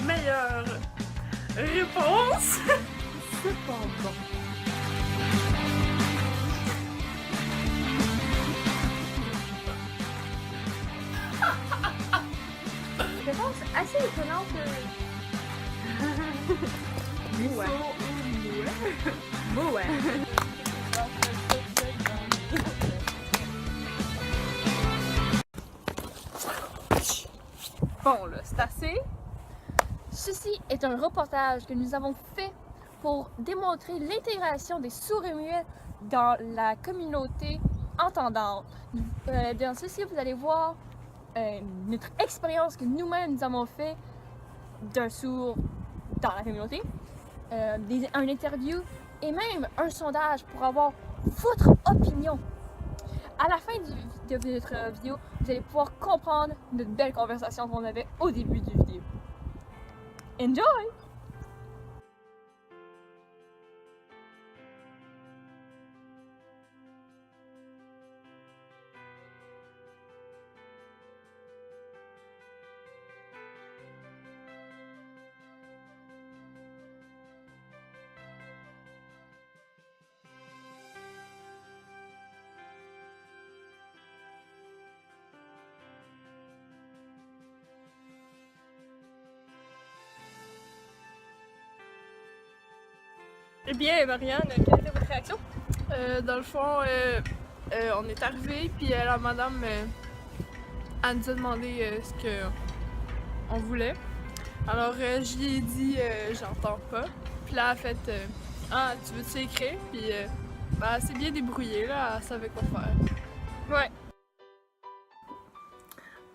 meilleure réponse. Cependant. Réponse assez étonnante. Ouais. Ouais. Bon, là, c'est assez. Ceci est un reportage que nous avons fait pour démontrer l'intégration des sourds et muets dans la communauté entendante. Dans ceci, vous allez voir notre expérience que nous-mêmes nous avons fait d'un sourd dans la communauté, un interview et même un sondage pour avoir votre opinion. À la fin de notre vidéo, vous allez pouvoir comprendre notre belle conversation qu'on avait au début du vidéo. Enjoy! Eh bien, Marianne, quelle était votre réaction? Dans le fond, on est arrivé, puis la madame, elle nous a demandé ce qu'on voulait. Alors, je lui ai dit, j'entends pas. Puis là, elle a fait, ah, tu veux-tu écrire? Puis, elle s'est bien débrouillée, là, elle savait quoi faire. Ouais.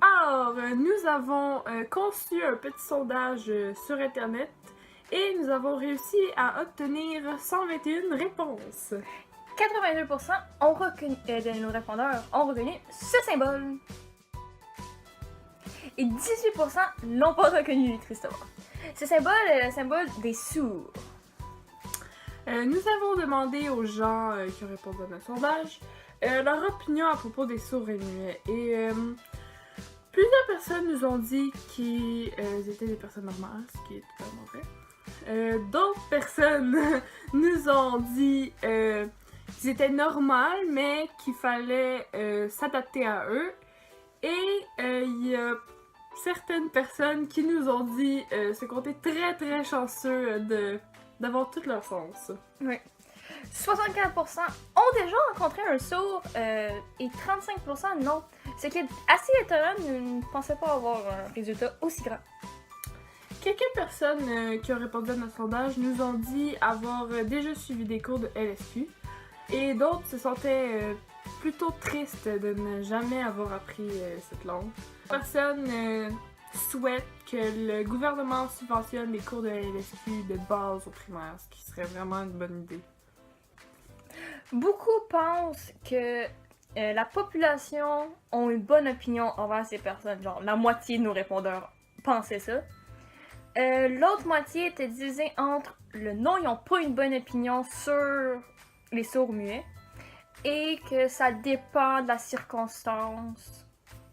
Alors, nous avons conçu un petit sondage sur Internet. Et nous avons réussi à obtenir 121 réponses. 82% ont reconnu, de nos répondeurs ont reconnu ce symbole. Et 18% n'ont pas reconnu, tristement. Ce symbole est le symbole des sourds. Nous avons demandé aux gens qui ont répondu à notre sondage leur opinion à propos des sourds et muets. Et plusieurs personnes nous ont dit qu'ils étaient des personnes normales, ce qui est totalement vrai. D'autres personnes nous ont dit qu'ils étaient normaux, mais qu'il fallait s'adapter à eux. Et il y a certaines personnes qui nous ont dit qu'on était très très chanceux d'avoir tout leur sens. Oui. 64% ont déjà rencontré un sourd et 35% non. Ce qui est assez étonnant, nous ne pensions pas avoir un résultat aussi grand. Quelques personnes qui ont répondu à notre sondage nous ont dit avoir déjà suivi des cours de LSQ et d'autres se sentaient plutôt tristes de ne jamais avoir appris cette langue. Personne souhaite que le gouvernement subventionne les cours de LSQ de base au primaire, ce qui serait vraiment une bonne idée. Beaucoup pensent que la population a une bonne opinion envers ces personnes. Genre, la moitié de nos répondeurs pensaient ça. L'autre moitié était divisée entre le non, ils n'ont pas une bonne opinion sur les sourds muets et que ça dépend de la circonstance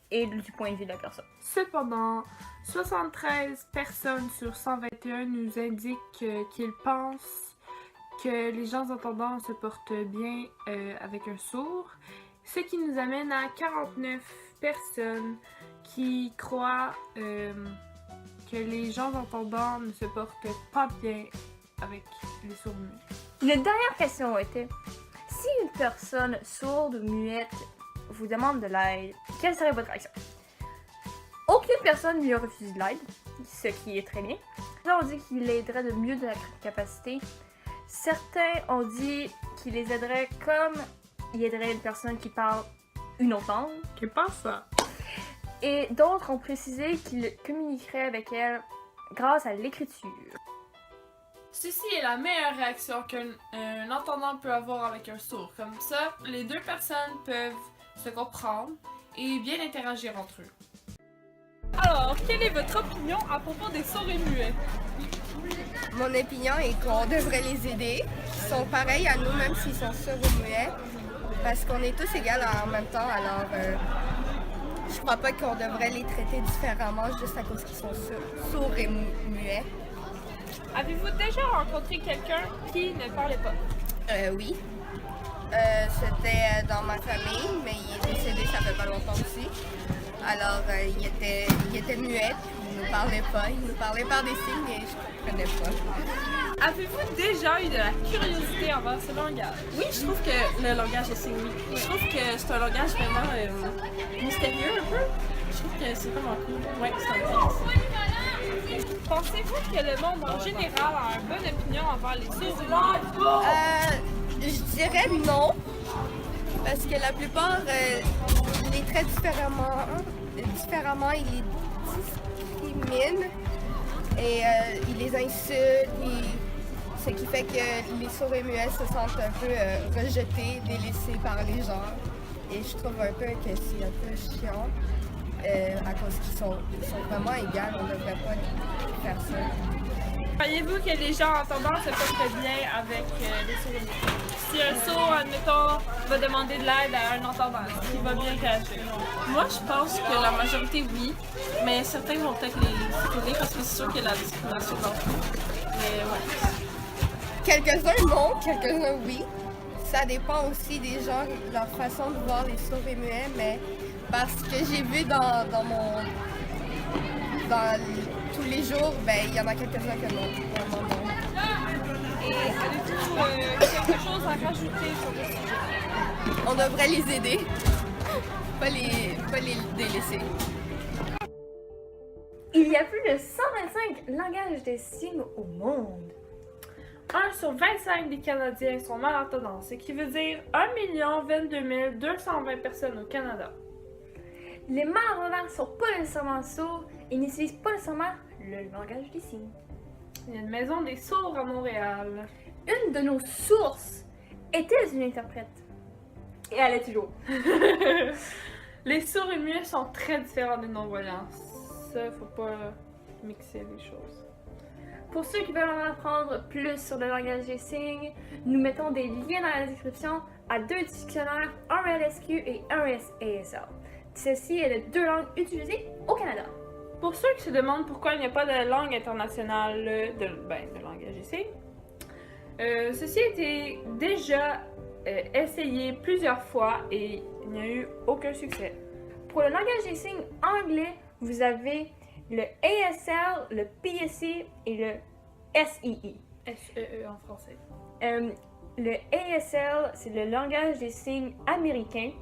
et du point de vue de la personne. Cependant, 73 personnes sur 121 nous indiquent qu'ils pensent que les gens entendants se portent bien avec un sourd, ce qui nous amène à 49 personnes qui croient que les gens entendants ne se portent pas bien avec les sourds muets. La dernière question était, si une personne sourde ou muette vous demande de l'aide, quelle serait votre réaction? Aucune personne lui a refusé de l'aide, ce qui est très bien. Certains ont dit qu'il l'aiderait de mieux de la capacité. Certains ont dit qu'il les aiderait comme il aiderait une personne qui parle une autre langue. Qu'est-ce que ça? Et d'autres ont précisé qu'il communiquerait avec elle grâce à l'écriture. Ceci est la meilleure réaction qu'un entendant peut avoir avec un sourd. Comme ça, les deux personnes peuvent se comprendre et bien interagir entre eux. Alors, quelle est votre opinion à propos des sourds et muets? Mon opinion est qu'on devrait les aider. Ils sont pareils à nous, même s'ils sont sourds ou muets, parce qu'on est tous égaux en même temps. Alors, je crois pas qu'on devrait les traiter différemment juste à cause qu'ils sont sourds et muets. Avez-vous déjà rencontré quelqu'un qui ne parlait pas? Oui. C'était dans ma famille, mais il est décédé ça fait pas longtemps aussi. Alors, il était muet, puis il ne parlait pas. Il nous parlait par des signes et je ne comprenais pas. Avez-vous déjà eu de la curiosité envers ce langage? Oui, je trouve que le langage est signes, oui. Je trouve que c'est un langage vraiment mystérieux un peu. Je trouve que c'est vraiment cool. Ouais, c'est intéressant. Pensez-vous que le monde en général a une bonne opinion envers les sourds? Je dirais non, parce que la plupart les traitent différemment, ils les discriminent et ils les insultent, ce qui fait que les sourds et muets se sentent un peu rejetés, délaissés par les gens. Et je trouve un peu que c'est un peu chiant à cause qu'ils sont vraiment égaux, on ne devrait pas faire ça. Croyez-vous que les gens entendants se portent bien avec les sourds et muets? Si un sourd, admettons, va demander de l'aide à un entendant, est-ce qu'il va bien réagir? Moi, je pense que la majorité, oui, mais certains vont peut-être les supprimer parce que c'est sûr qu'il y a la discrimination dans tout. Mais ouais. Quelques-uns non, quelques-uns oui. Ça dépend aussi des gens, leur façon de voir les sourds et muets, mais parce que j'ai vu dans tous les jours, ben il y en a quelques-uns que non, vraiment non. Et avez-vous quelque chose à rajouter sur le sujet? On devrait les aider, pas les délaisser. Il y a plus de 125 langages des signes au monde. 1 sur 25 des Canadiens sont malentendants, ce qui veut dire 1 022 220 personnes au Canada. Les malentendants sont pas nécessairement sourds et n'utilisent pas nécessairement le langage des signes. Il y a une maison des sourds à Montréal. Une de nos sources était une interprète. Et elle est toujours. Les sourds et muets sont très différents des non-voyants. Ça, faut pas mixer les choses. Pour ceux qui veulent en apprendre plus sur le langage des signes, nous mettons des liens dans la description à 2 dictionnaires, un LSQ et un ASL. Ceci est les 2 langues utilisées au Canada. Pour ceux qui se demandent pourquoi il n'y a pas de langue internationale de langage des signes, ceci a été déjà essayé plusieurs fois et il n'y a eu aucun succès. Pour le langage des signes anglais, vous avez le ASL, le PSC et le SEE. SEE en français. Le ASL, c'est le langage des signes américain.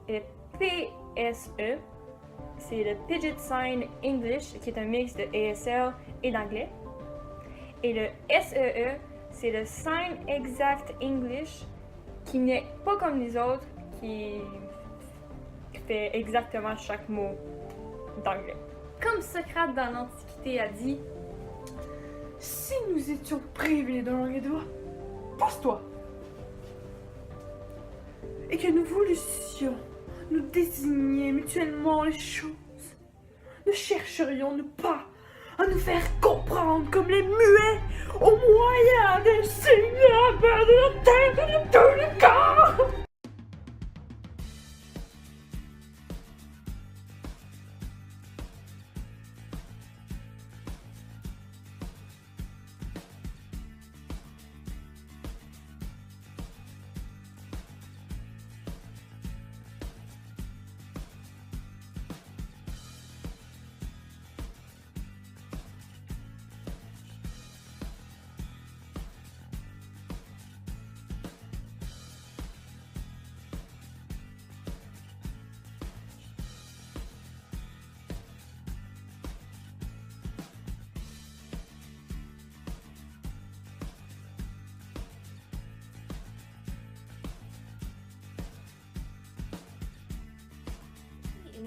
Et le PSE, c'est le Pidgin Sign English, qui est un mix de ASL et d'anglais. Et le SEE, c'est le Sign Exact English, qui n'est pas comme les autres, qui fait exactement chaque mot d'anglais. Comme Socrate dans l'Antiquité a dit, Si nous étions privés d'un langue de voix, pose-toi. Et que nous voussions nous désigner mutuellement les choses, ne chercherions-nous pas à nous faire comprendre comme les muets au moyen des signes de la tête et de tout le corps?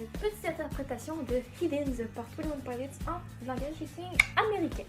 une petite interprétation de Hiddens par William Pilots en langage des signes américain.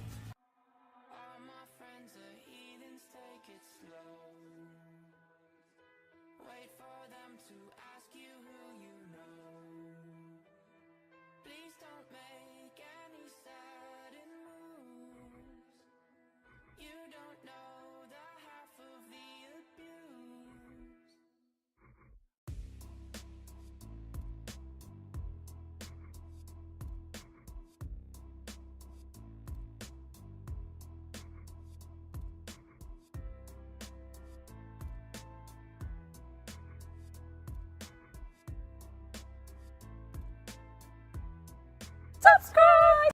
subscribe!